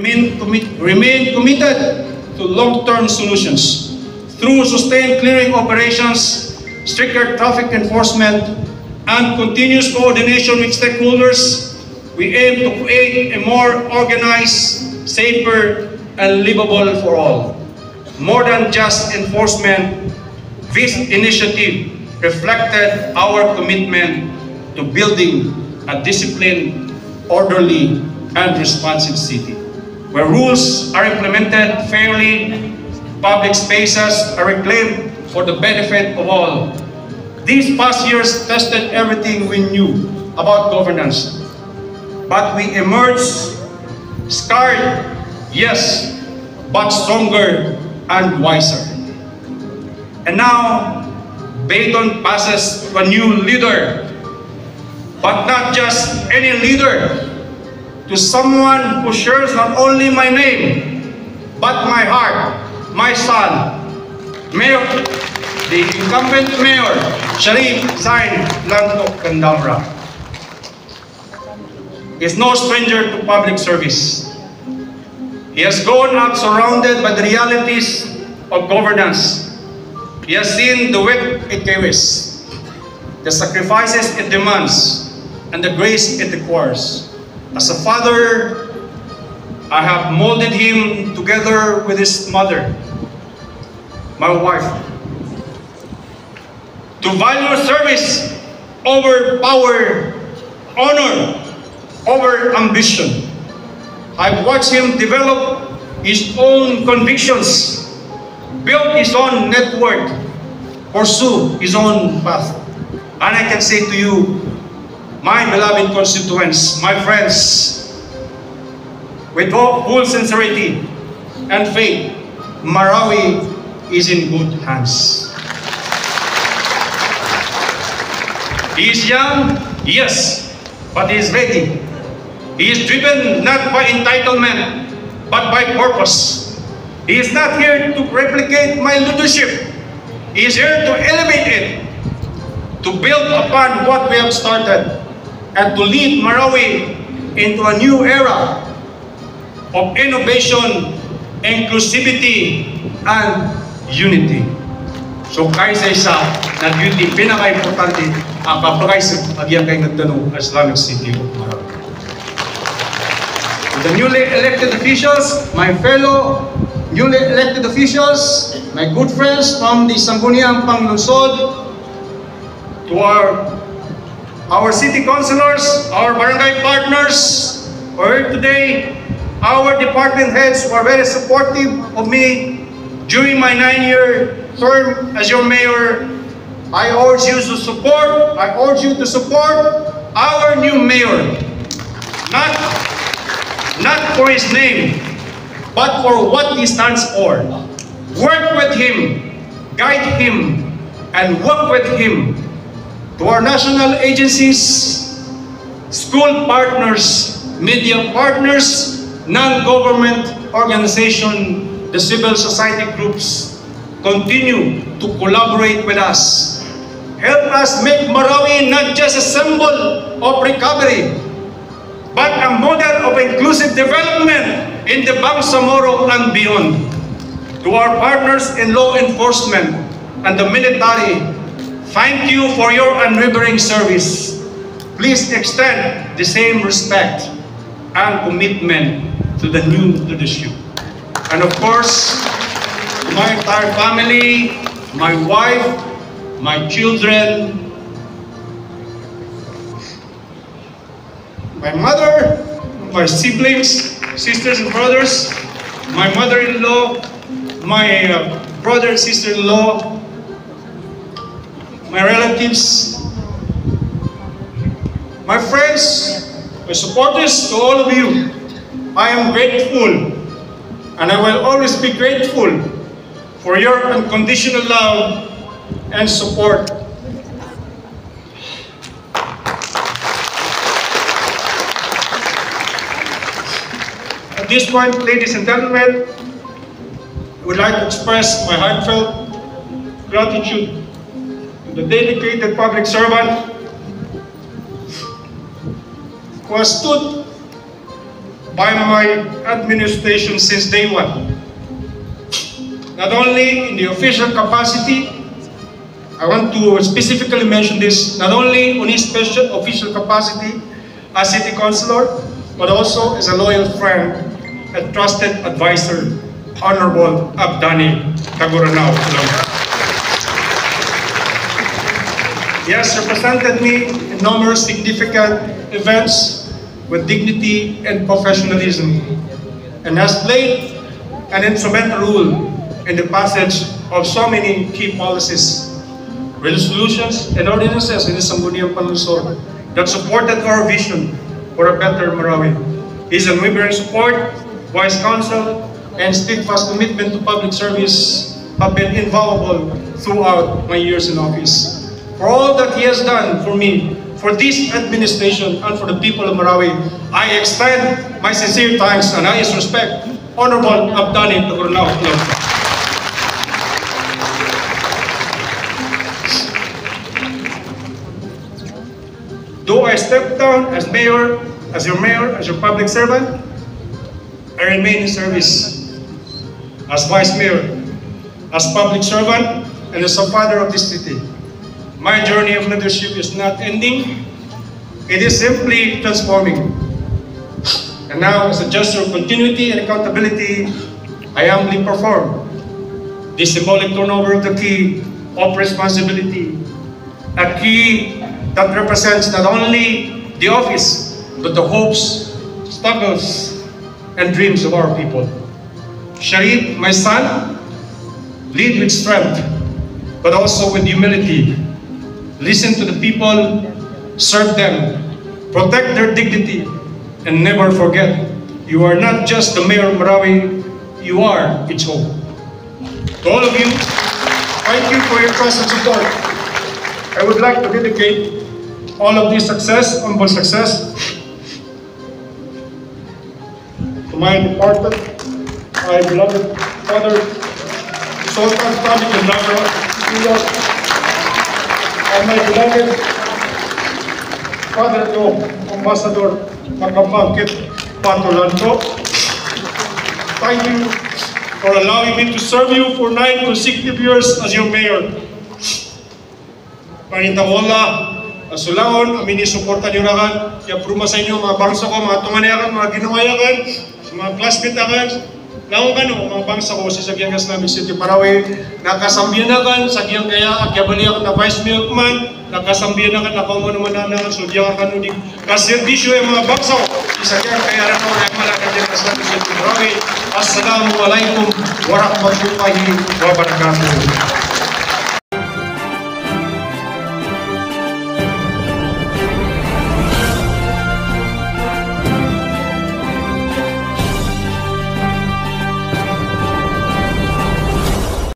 remain committed to long-term solutions through sustained clearing operations, stricter traffic enforcement, and continuous coordination with stakeholders. We aim to create a more organized, safer, and livable for all. More than just enforcement, this initiative reflected our commitment to building a disciplined, orderly, and responsive city, where rules are implemented fairly, public spaces are reclaimed for the benefit of all. These past years tested everything we knew about governance, but we emerged scarred, yes, but stronger and wiser. And now, baton passes to a new leader, but not just any leader, to someone who shares not only my name, but my heart, my son, Mayor, the incumbent Mayor, Sharif Zain Lantok Candamra. He is no stranger to public service. He has grown up surrounded by the realities of governance. He has seen the work it carries, the sacrifices it demands, and the grace it requires. As a father, I have molded him together with his mother, my wife, to value service over power, honor over ambition. I've watched him develop his own convictions, build his own network, pursue his own path. And I can say to you, my beloved constituents, my friends, with full sincerity and faith, Marawi is in good hands. He is young, yes, but he is ready. He is driven not by entitlement, but by purpose. He is not here to replicate my leadership. He is here to elevate it, to build upon what we have started, and to lead Marawi into a new era of innovation, inclusivity, and unity. So kaysa isa na duty pinaka-importante ang kapagay sa pagyan kay nagtanong Islamic City of Marawi. To the newly elected officials, my fellow newly elected officials, my good friends from the Sangguniang Panglungsod, to our city councilors, our barangay partners who are here today, our department heads who are very supportive of me during my 9-year term as your mayor. I urge you to support our new mayor, not for his name, but for what he stands for. Work with him, guide him, and work with him. To our national agencies, school partners, media partners, non-government organizations, the civil society groups, continue to collaborate with us. Help us make Marawi not just a symbol of recovery, but a model of inclusive development in the Bangsamoro and beyond. To our partners in law enforcement and the military, thank you for your unwavering service. Please extend the same respect and commitment to the new leadership. And of course, to my entire family, my wife, my children, my mother, my siblings, sisters and brothers, my mother-in-law, my brother and sister-in-law, my relatives, my friends, my supporters, to all of you, I am grateful, and I will always be grateful for your unconditional love and support. At this point, ladies and gentlemen, I would like to express my heartfelt gratitude to the dedicated public servant who has stood by my administration since day one. Not only in the official capacity, I want to specifically mention this, not only on his official capacity as city councilor, but also as a loyal friend and trusted advisor, Honorable Abdani Taguranao. He has represented me in numerous significant events with dignity and professionalism, and has played an instrumental role in the passage of so many key policies, resolutions, and ordinances in the Sangguniang Panlungsod that supported our vision for a better Marawi. His unwavering support, wise counsel, and steadfast commitment to public service have been invaluable throughout my years in office. For all that he has done for me, for this administration, and for the people of Marawi, I extend my sincere thanks and highest respect, Honorable Abdani Taguranao. Though I stepped down as mayor, as your public servant, I remain in service as vice mayor, as public servant, and as a father of this city. My journey of leadership is not ending, it is simply transforming. And now, as a gesture of continuity and accountability, I humbly perform this symbolic turnover of the key of responsibility, a key that represents not only the office, but the hopes, struggles, and dreams of our people. Sharif, my son, lead with strength, but also with humility. Listen to the people, serve them, protect their dignity, and never forget, you are not just the mayor of Marawi, you are its home. To all of you, thank you for your trust and support. I would like to dedicate all of this success, humble success, to my departed, my beloved father, Sultan Tariq Al-Nagara, New York, and my beloved father-in-law, Ambassador Makapangkit Patulanto. Thank you for allowing me to serve you for 9 consecutive years as your mayor. Panitawala, Asulaon, amin isuportan nyo nakan, i-approve sa inyo mga bangsa ko, mga tunganiakan, mga ginawayakan, mga classmate akan, naungan o mga bangsa ko sa Sagyang Islamic City Marawi, nakasambianakan, Sagyang kaya, akyabaliakan na vice mayor man, nakasambianakan, nakaumanumananakan, sudyakan unig, kaservisyo yung mga bangsa ko, Sagyang kaya rin ako, nagmalakan din na Islamic City Marawi. Assalamualaikum warahmatullahi wabarakatuh.